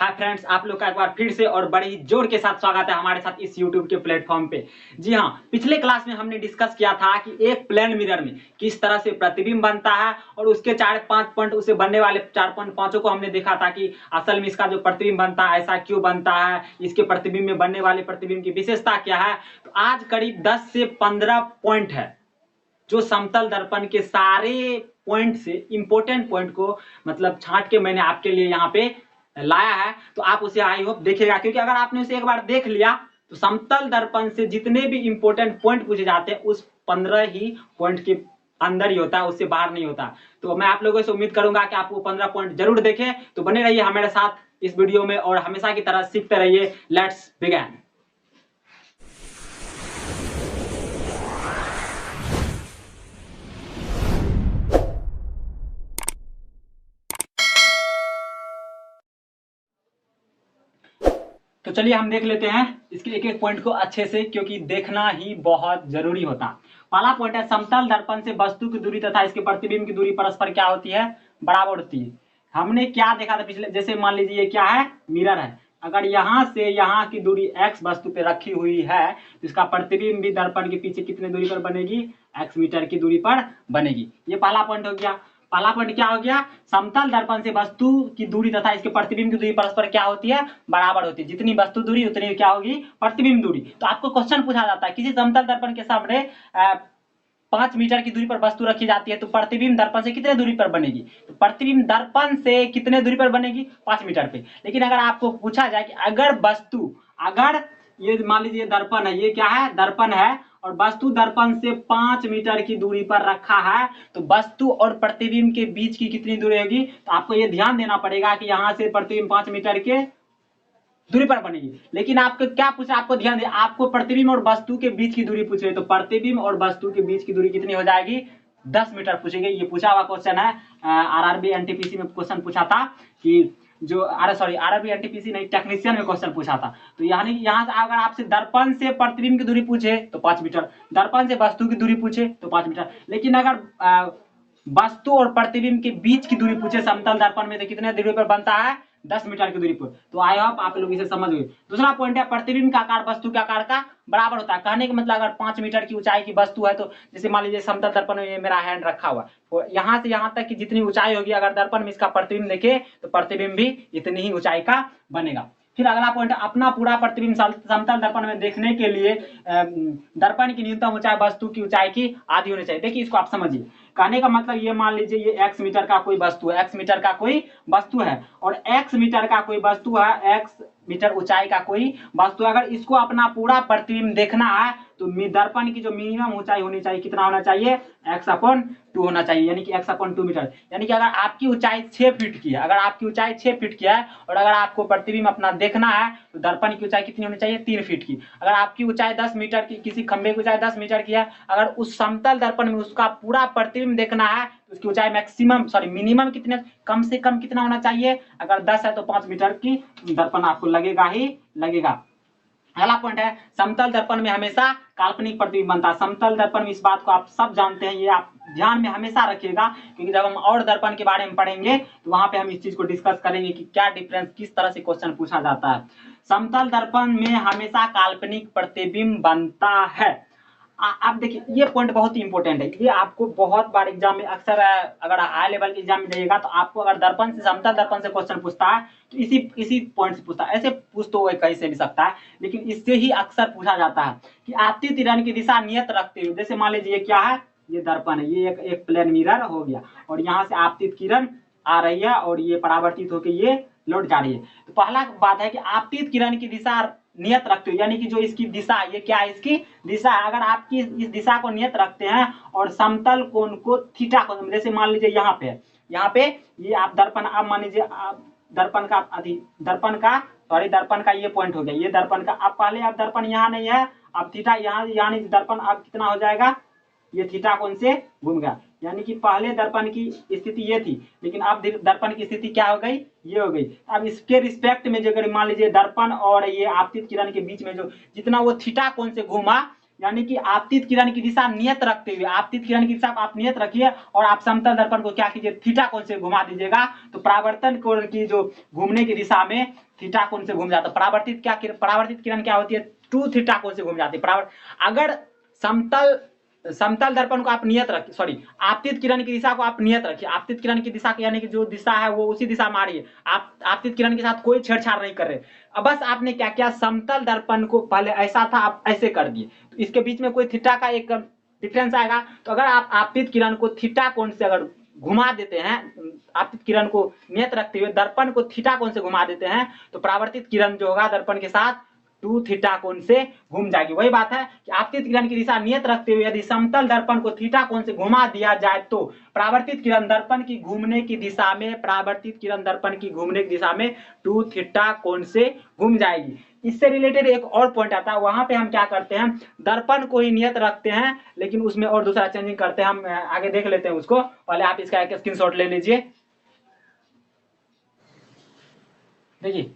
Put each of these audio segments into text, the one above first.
Hi friends, आप लोग का एक बार फिर से और बड़े ही जोर के साथ स्वागत है हमारे साथ इस YouTube के प्लेटफॉर्म पे। जी हाँ, पिछले क्लास में हमने डिस्कस किया था कि एक प्लेन मिरर में किस तरह से प्रतिबिंब बनता है और उसके 4-5 पॉइंट उसे बनने वाले 4 पॉइंट पांचों को हमने देखा था कि असल में इसका जो प्रतिबिंब बनता है ऐसा क्यों बनता है, इसके प्रतिबिंब में बनने वाले प्रतिबिंब की विशेषता क्या है। तो आज करीब 10 से 15 पॉइंट है जो समतल दर्पण के सारे पॉइंट से इंपॉर्टेंट पॉइंट को मतलब छांट के मैंने आपके लिए यहाँ पे लाया है। तो आप उसे आई होप देखेगा, क्योंकि अगर आपने उसे एक बार देख लिया तो समतल दर्पण से जितने भी इंपॉर्टेंट पॉइंट पूछे जाते हैं उस 15 ही पॉइंट के अंदर ही होता है, उससे बाहर नहीं होता। तो मैं आप लोगों से उम्मीद करूंगा कि आप वो 15 पॉइंट जरूर देखें। तो बने रहिए हमारे साथ इस वीडियो में और हमेशा की तरह सीखते रहिए। Let's begin. तो चलिए हम देख लेते हैं इसके एक एक पॉइंट को अच्छे से, क्योंकि देखना ही बहुत जरूरी होता। पहला पॉइंट है, समतल दर्पण से वस्तु की दूरी तथा इसके प्रतिबिंब की दूरी परस्पर क्या होती है, बराबर होती है। हमने क्या देखा था पिछले, जैसे मान लीजिए ये क्या है, मिरर है। अगर यहाँ से यहाँ की दूरी x वस्तु पे रखी हुई है तो इसका प्रतिबिंब भी दर्पण के पीछे कितने दूरी पर बनेगी, x मीटर की दूरी पर बनेगी। ये पहला पॉइंट हो गया। पहला पॉइंट क्या हो गया, समतल दर्पण से वस्तु की दूरी तथा इसके प्रतिबिंब की दूरी परस्पर क्या होती है, बराबर होती है। जितनी वस्तु दूरी उतनी क्या होगी, प्रतिबिंब दूरी। तो आपको क्वेश्चन पूछा जाता है किसी समतल दर्पण के सामने 5 मीटर की दूरी पर वस्तु रखी जाती है तो प्रतिबिंब दर्पण से कितने दूरी पर बनेगी। तो प्रतिबिंब दर्पण से कितने दूरी पर बनेगी, 5 मीटर पे। लेकिन अगर आपको पूछा जाए कि अगर ये मान लीजिए दर्पण है, ये क्या है, दर्पण है और वस्तु दर्पण से 5 मीटर की दूरी पर रखा है तो वस्तु और प्रतिबिंब के बीच की कितनी दूरी होगी। तो आपको ये ध्यान देना पड़ेगा कि यहां से प्रतिबिंब 5 मीटर के दूरी पर बनेगी। लेकिन आपको क्या पूछा, आपको ध्यान दे, आपको प्रतिबिंब और वस्तु के बीच की दूरी पूछ रहे, तो प्रतिबिंब और वस्तु के बीच की दूरी कितनी हो जाएगी, 10 मीटर पूछेगी। ये पूछा हुआ क्वेश्चन है, आरआरबी एनटीपीसी में क्वेश्चन पूछा था कि जो आरआरबी एनटीपीसी नहीं, टेक्नीशियन में क्वेश्चन पूछा था। तो यानी यहाँ से अगर आपसे दर्पण से प्रतिबिंब की दूरी पूछे तो 5 मीटर, दर्पण से वस्तु की दूरी पूछे तो 5 मीटर। लेकिन अगर वस्तु और प्रतिबिंब के बीच की दूरी पूछे समतल दर्पण में तो कितने दूरी पर बनता है, 10 मीटर की दूरी पर। तो आई होप आप लोग इसे समझ गए। दूसरा पॉइंट है, प्रतिबिंब का आकार वस्तु के आकार का बराबर होता है। कहने का मतलब अगर 5 मीटर की ऊंचाई की वस्तु है तो जैसे मान लीजिए समतल दर्पण में मेरा हैंड रखा हुआ तो यहाँ से यहाँ तक की जितनी ऊंचाई होगी, अगर दर्पण में इसका प्रतिबिंब देखे तो प्रतिबिंब भी इतनी ही ऊंचाई का बनेगा। फिर अगला पॉइंट, अपना पूरा प्रतिबिंब समतल दर्पण में देखने के लिए दर्पण की न्यूनतम ऊंचाई वस्तु की ऊंचाई की आधी होनी चाहिए। देखिए इसको आप समझिए, कहने का मतलब ये मान लीजिए ये x मीटर का कोई वस्तु है, x मीटर का कोई वस्तु है और x मीटर का कोई वस्तु है, x मीटर ऊंचाई का कोई वस्तु। अगर इसको अपना पूरा प्रतिबिंब देखना है तो दर्पण की जो मिनिमम ऊंचाई होनी चाहिए कितना होना चाहिए, x/2 होना चाहिए, यानी कि x/2 मीटर। यानी कि अगर आपकी ऊंचाई 6 फीट की है, अगर आपकी ऊंचाई 6 फीट की है और अगर आपको प्रतिबिंब अपना देखना है तो दर्पण की ऊंचाई कितनी होनी चाहिए, 3 फीट की। अगर आपकी ऊंचाई 10 मीटर की, किसी खंबे की ऊंचाई 10 मीटर की है, अगर उस समतल दर्पण में उसका पूरा प्रतिबिंब देखना है तो उसकी ऊंचाई मिनिमम कितने, कम से कम कितना होना चाहिए, अगर 10 है तो 5 मीटर की दर्पण आपको लगेगा ही लगेगा। अगला पॉइंट है, समतल दर्पण में हमेशा काल्पनिक प्रतिबिंब बनता है। समतल दर्पण में इस बात को आप सब जानते हैं, ये आप ध्यान में हमेशा रखिएगा, क्योंकि जब हम और दर्पण के बारे में पढ़ेंगे तो वहां पे हम इस चीज को डिस्कस करेंगे कि क्या डिफरेंस, किस तरह से क्वेश्चन पूछा जाता है। समतल दर्पण में हमेशा काल्पनिक प्रतिबिंब बनता है। आप देखिए ये पॉइंट बहुत ही इंपॉर्टेंट है, ये आपको बहुत बार एग्जाम में अक्सर, अगर हाई लेवल के एग्जाम में जाइएगा तो आपको अगर दर्पण से, समतल दर्पण से क्वेश्चन पूछता है तो इसी पॉइंट से पूछता है। ऐसे पूछ तो कहीं से भी सकता है, लेकिन इससे ही अक्सर पूछा जाता है कि आपतित किरण की दिशा नियत रखते हुए, जैसे मान लीजिए क्या है, ये दर्पण है, ये एक प्लेन मिरर हो गया और यहाँ से आपतित किरण आ रही है और ये परावर्तित होकर ये लौट जा रही है। तो पहला बात है कि आपतित किरण की दिशा नियत रखते हो, यानी कि जो इसकी दिशा, ये क्या है, इसकी दिशा है। अगर आपकी इस दिशा को नियत रखते हैं और समतल कोण को थीटा कोण, जैसे मान लीजिए यहाँ पे ये आप दर्पण, आप मान लीजिए दर्पण का ये पॉइंट हो गया, ये दर्पण का, अब पहले आप दर्पण यहाँ नहीं है, अब थीटा यहाँ, यानी दर्पण अब कितना हो जाएगा, ये थीटा कोण से घूम गया। यानी कि पहले दर्पण की स्थिति ये थी, लेकिन अब दर्पण की स्थिति क्या हो गई, ये हो गई। अब इसके रिस्पेक्ट में जो अगर मान लीजिए दर्पण और ये आपतित किरण के बीच में जो जितना वो थीटा कोण से घूमा, यानी कि आपतित किरण की दिशा नियत रखते हुए, आपतित किरण की दिशा को आप नियत रखिए और आप समतल दर्पण को क्या कीजिए, थीटा कोण से घुमा दीजिएगा, तो परावर्तन कोण की जो घूमने की दिशा में थीटा कोण से घूम जाता है। परावर्तित किरण क्या होती है, 2 थीटा कोण से घूम जाती है। अगर समतल दर्पण को आप नियत रखिए, सॉरी, आपतित किरण की दिशा को आप नियत रखिए। आपतित किरण की दिशा यानी कि जो दिशा है वो उसी दिशा में आ रही है, आप आपतित किरण के साथ कोई छेड़छाड़ नहीं कर रहे। अब बस आपने क्या किया, समतल दर्पण को पहले ऐसा था, आप ऐसे कर दिए, तो इसके बीच में कोई थीटा का एक डिफरेंस आएगा। तो अगर आप आपतित किरण को थीटा कोण से अगर घुमा देते हैं, आपतित किरण को नियत रखते हुए दर्पण को थीटा कोण से घुमा देते हैं, तो परावर्तित किरण जो होगा दर्पण के साथ 2 थीटा कोण से घूम जाएगी। वही बात है कि आपतित किरण की दिशा नियत रखते हुए यदि समतल दर्पण को थीटा कोण से घुमा दिया जाए तो परावर्तित किरण दर्पण की घूमने की दिशा में, परावर्तित किरण दर्पण की घूमने की दिशा में 2 थीटा कोण से घूम जाएगी। इससे रिलेटेड एक और पॉइंट आता है, वहां पे हम क्या करते हैं, दर्पण को ही नियत रखते हैं लेकिन उसमें और दूसरा चेंजिंग करते हैं। हम आगे देख लेते हैं उसको, पहले आप इसका एक स्क्रीनशॉट ले लीजिए। देखिए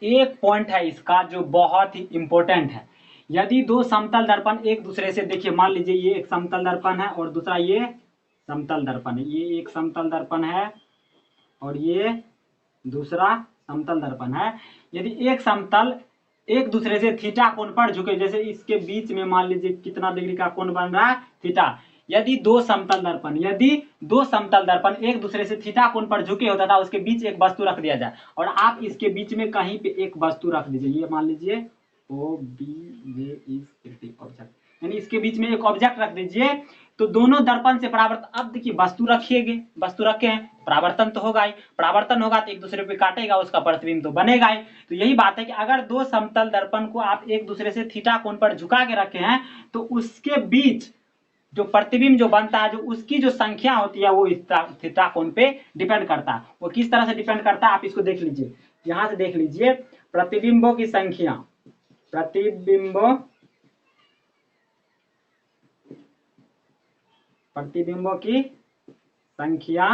एक पॉइंट है इसका जो बहुत ही इंपॉर्टेंट है। यदि दो समतल दर्पण एक दूसरे से, देखिए मान लीजिए ये एक समतल दर्पण है और दूसरा ये समतल दर्पण है, ये एक समतल दर्पण है और ये दूसरा समतल दर्पण है। यदि एक समतल एक दूसरे से थीटा कोण पर झुके, जैसे इसके बीच में मान लीजिए कितना डिग्री का कोण बन रहा है, थीटा। यदि दो समतल दर्पण एक दूसरे से थीटा कोण पर झुके होता था, उसके बीच एक वस्तु रख दिया जाए और आप इसके बीच में कहीं पे एक वस्तु रख दीजिए, ये मान लीजिए O B J is object, यानी इसके बीच में एक ऑब्जेक्ट रख दीजिए, तो दोनों दर्पण से परावर्तन, अब देखिए वस्तु रखे हैं, परावर्तन तो होगा ही, परावर्तन होगा तो एक दूसरे पे काटेगा, उसका प्रतिबिंब तो बनेगा ही। तो यही बात है कि अगर दो समतल दर्पण को आप एक दूसरे से थीटा कोण पर झुका के रखे हैं, तो उसके बीच जो प्रतिबिंब जो बनता है, जो उसकी जो संख्या होती है वो इस थीटा कोण पे डिपेंड करता है। वो किस तरह से डिपेंड करता है, आप इसको देख लीजिए, यहां से देख लीजिए, प्रतिबिंबों की संख्या, प्रतिबिंबों की संख्या,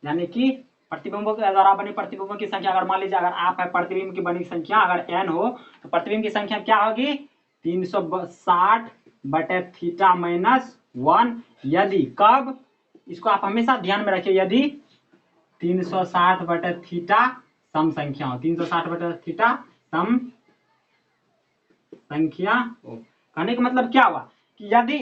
यानी कि प्रतिबिंबों के द्वारा बने प्रतिबिंबों की संख्या, अगर मान लीजिए अगर आप है प्रतिबिंब की बनी संख्या अगर n हो, तो प्रतिबिंब की संख्या क्या होगी, 360 बटे थीटा माइनस 1। यदि कब, इसको आप हमेशा ध्यान में रखिए, यदि 360 बटे थीटा सम संख्या हो, 360 बटे थीटा सम संख्या हो। कहने का मतलब क्या हुआ कि यदि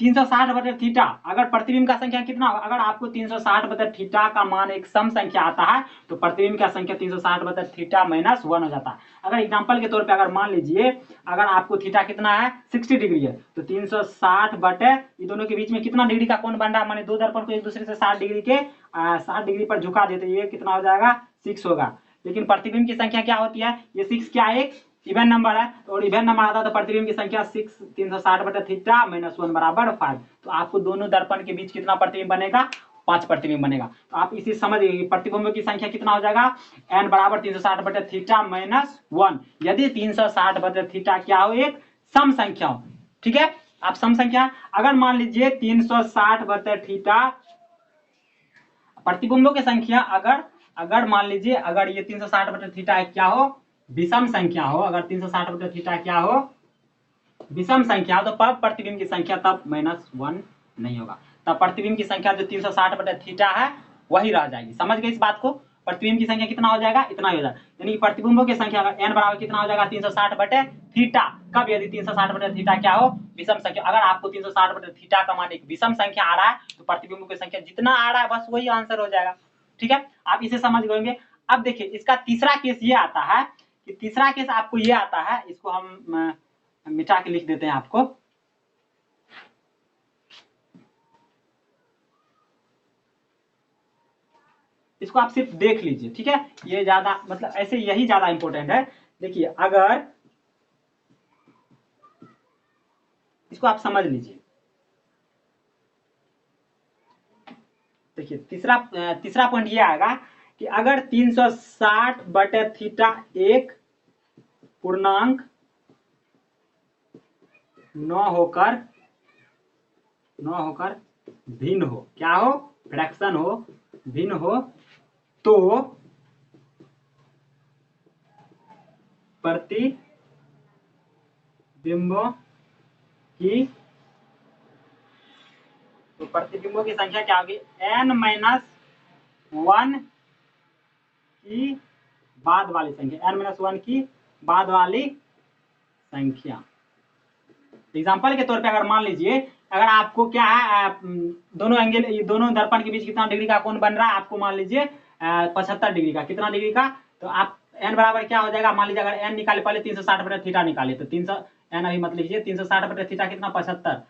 360 बटे थीटा, अगर प्रतिबिंब का संख्या कितना होगा, अगर आपको 360 बटे थीटा का मान एक सम संख्या आता है तो प्रतिबिंब का संख्या 360 बटे थीटा माइनस 1 हो जाता है। अगर एग्जांपल के तौर पे अगर मान लीजिए अगर आपको थीटा कितना है 60 डिग्री है, तो 360 बटे ये दोनों के बीच में कितना डिग्री का कोण बन रहा है, माने दो दर्पण को एक दूसरे से 60 डिग्री पर झुका देते, ये कितना हो जाएगा 6 होगा। लेकिन प्रतिबिंब की संख्या क्या होती है, ये 6 क्या एक इवन नंबर है, और इवन नंबर आता है तो प्रतिबिंब की संख्या 6 360 बटे थीटा माइनस 1 बराबर 5। तो आपको दोनों दर्पण के बीच कितना प्रतिबिंब बनेगा, 5 प्रतिबिंब बनेगा। तो आप इसे समझिए प्रतिबिंबों की संख्या कितना हो जाएगा, n बराबर 360 बटे थीटा माइनस 1, यदि 360 बटे थीटा क्या हो, एक सम संख्या हो। ठीक है, आप सम संख्या, अगर मान लीजिए 360 बटे थीटा प्रतिबिंबों की संख्या, अगर मान लीजिए अगर ये 360 बटे थीटा क्या हो, विषम संख्या हो, अगर 360 बटे थीटा क्या हो, विषम संख्या हो, तो तब प्रतिबिंब की संख्या तब -1 नहीं होगा, तब प्रतिबिंब की संख्या जो 360 बटे थीटा है वही रह जाएगी। समझ गए इस बात को, प्रतिबिंब की संख्या कितना हो जाएगा, इतना ही हो जाएगा, यानी प्रतिबिंबों की संख्या अगर n बराबर कितना हो जाएगा 360 बटे थीटा, कब, यदि 360 बटे थीटा क्या हो, विषम संख्या। अगर आपको 360 बटे थीटा का मान एक विषम संख्या आ रहा है तो प्रतिबिंबों की संख्या जितना आ रहा है बस वही आंसर हो जाएगा। ठीक है, आप इसे समझ गए। अब देखिए इसका तीसरा केस ये आता है कि तीसरा केस आपको ये आता है, इसको हम मिटा के लिख देते हैं आपको, इसको आप सिर्फ देख लीजिए। ठीक है, ये ज्यादा मतलब ऐसे यही ज्यादा इंपॉर्टेंट है। देखिए अगर इसको आप समझ लीजिए, देखिए तीसरा पॉइंट ये आएगा कि अगर 360 बटे थीटा एक पूर्णांक न होकर भिन्न हो, क्या हो, फ्रैक्शन हो, भिन्न हो, तो प्रतिबिंबों की, तो प्रतिबिंबों की संख्या क्या होगी, n-1 की बाद वाली संख्या, n-1 की बाद वाली संख्या। एग्जाम्पल के तौर पे अगर मान लीजिए, अगर आपको क्या है, दोनों एंगल, दोनों दर्पण के बीच कितना डिग्री का कोण बन रहा है, आपको मान लीजिए 75 डिग्री का, कितना डिग्री का, तो आप n बराबर क्या हो जाएगा, मान लीजिए अगर n निकाले, पहले 360/थीटा निकाले, तो 300 n अभी मत लीजिए, 360/थीटा कितना, 75।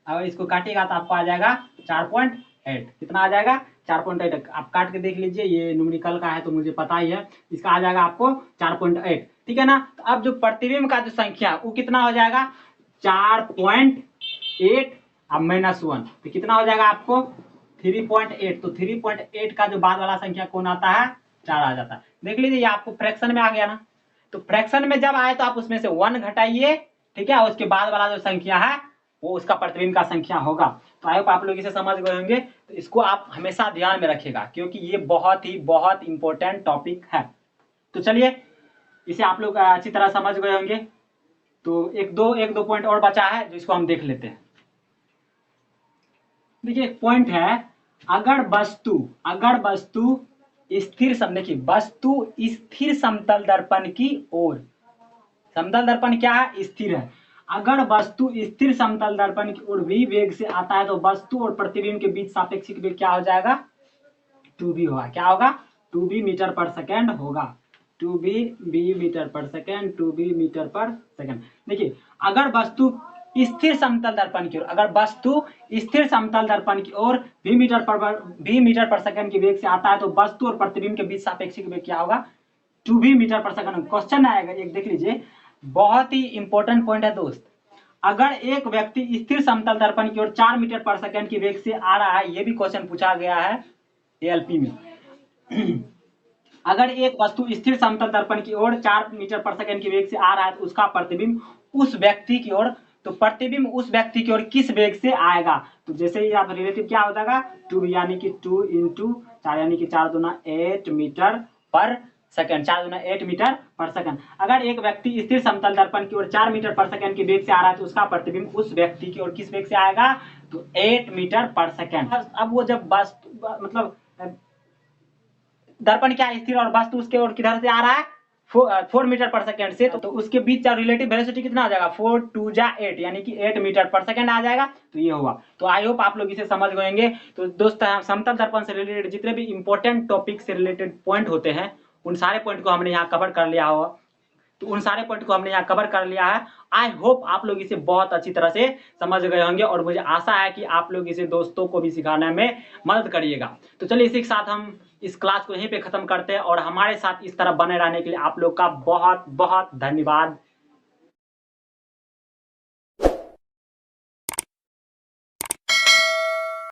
अगर इसको काटिएगा तो आपको आ जाएगा 4.8, कितना आ जाएगा, 4.8। आप काट के देख लीजिए, ये न्यूमेरिकल का है तो मुझे पता ही है, इसका आ जाएगा आपको 4.8, ठीक है ना। तो अब जो प्रतिबिंब का जो संख्या वो कितना हो जाएगा, 4.8 अब -1, तो कितना हो जाएगा आपको 3.8। तो 3.8 का जो बाद वाला संख्या कौन आता है, 4 आ जाता है। देख लीजिए, ये आपको फ्रैक्शन में आ गया ना, तो फ्रैक्शन में जब आए तो आप उसमें से 1 घटाइए, ठीक है, उसके बाद वाला जो संख्या है वो उसका प्रतिबिंब का संख्या होगा। तो आई होप आप लोग इसे समझ गए होंगे, तो इसको आप हमेशा ध्यान में रखिएगा क्योंकि ये बहुत इंपॉर्टेंट टॉपिक है। तो चलिए, इसे आप लोग अच्छी तरह समझ गए होंगे। तो एक दो पॉइंट और बचा है जिसको हम देख लेते हैं। देखिए, एक पॉइंट है, अगर वस्तु स्थिर देखिए, वस्तु स्थिर समतल दर्पण की ओर, समतल दर्पण क्या है, स्थिर है, अगर वस्तु स्थिर समतल दर्पण की ओर v वेग से आता है तो वस्तु और प्रतिबिंब के बीच सापेक्षिक वेग क्या हो जाएगा, 2v होगा। क्या होगा, 2v मीटर पर सेकेंड होगा, 2v मीटर पर सेकेंड, 2v मीटर पर सेकेंड। देखिए, अगर वस्तु स्थिर समतल दर्पण की ओर, अगर वस्तु स्थिर समतल दर्पण की ओर v मीटर पर सेकेंड के वेग से आता है तो वस्तु और प्रतिबिंब के बीच सापेक्षिक वेग क्या होगा, 2v मीटर पर सेकेंड। क्वेश्चन आएगा एक, देख लीजिए, बहुत ही इंपॉर्टेंट पॉइंट है दोस्त। अगर एक व्यक्ति स्थिर समतल दर्पण की ओर 4 मीटर पर सेकेंड की वेग से आ रहा है, यह भी क्वेश्चन पूछा गया है एएलपी में। अगर एक वस्तु स्थिर समतल दर्पण की ओर 4 मीटर पर सेकेंड की वेग से आ रहा है तो उसका प्रतिबिंब उस व्यक्ति की ओर, तो प्रतिबिंब उस व्यक्ति की ओर किस वेग से आएगा, तो जैसे ही आप रिलेटिव क्या हो जाएगा, 2 यानी कि 2 × 4 यानी कि 4 दूना 8 मीटर पर सेकेंड, 4 दूना 8 मीटर पर सेकेंड। अगर एक व्यक्ति स्थिर समतल दर्पण की ओर 4 मीटर पर सेकेंड की वेग से आ रहा है तो उसका प्रतिबिंब उस व्यक्ति की ओर किस वेग से आएगा, तो 8 मीटर पर सेकेंड। अब वो जब वस्तु मतलब दर्पण क्या स्थिर और वस्तु उसके ओर किधर से आ रहा है, 4 मीटर पर सेकेंड से, तो उसके बीच रिलेटिव वेलोसिटी कितना आ जाएगा, 4 2 जा 8 यानी कि 8 मीटर पर सेकेंड आ जाएगा। तो ये हुआ। तो आई होप आप लोग इसे समझ गएंगे। तो दोस्तों, समतल दर्पण से रिलेटेड जितने भी इंपॉर्टेंट टॉपिक से रिलेटेड पॉइंट होते हैं उन सारे पॉइंट को हमने यहाँ कवर कर लिया होगा, तो उन सारे पॉइंट को हमने यहाँ कवर कर लिया है। आई होप आप लोग इसे बहुत अच्छी तरह से समझ गए होंगे और मुझे आशा है कि आप लोग इसे दोस्तों को भी सिखाने में मदद करिएगा। तो चलिए, इसी के साथ हम इस क्लास को यहीं पे खत्म करते हैं और हमारे साथ इस तरह बने रहने के लिए आप लोग का बहुत बहुत धन्यवाद।